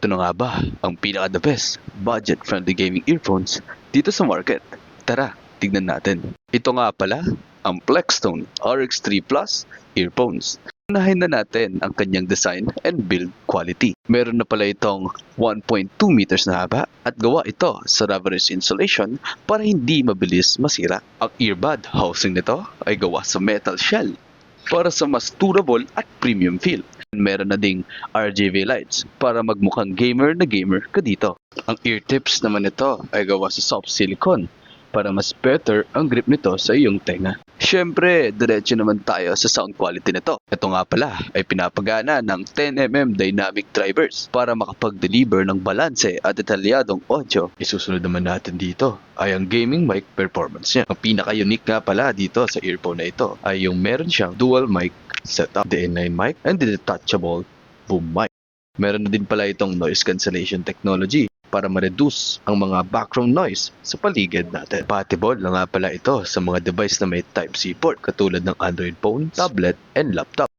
Ito na nga ba ang pinaka-the best budget-friendly gaming earphones dito sa market? Tara, tignan natin. Ito nga pala ang Plextone RX3 Plus earphones. Unahin na natin ang kanyang design and build quality. Meron na pala itong 1.2 meters na haba at gawa ito sa rubberized insulation para hindi mabilis masira. Ang earbud housing nito ay gawa sa metal shell para sa mas durable at premium feel. Meron na ding RGB lights para magmukhang gamer na gamer ka dito. Ang ear tips naman nito ay gawa sa soft silicone para mas better ang grip nito sa iyong tenga. Siyempre, diretso naman tayo sa sound quality nito. Ito nga pala ay pinapagana ng 10mm dynamic drivers para makapag-deliver ng balanse at detalyadong audio. Isusunod naman natin dito ay ang gaming mic performance niya. Ang pinaka-unique nga pala dito sa earphone na ito ay yung meron siyang dual mic setup, the inline mic and the detachable boom mic. Meron na din pala itong noise cancellation technology para ma-reduce ang mga background noise sa paligid natin. Compatible na nga pala ito sa mga device na may Type-C port katulad ng Android phone, tablet, and laptop.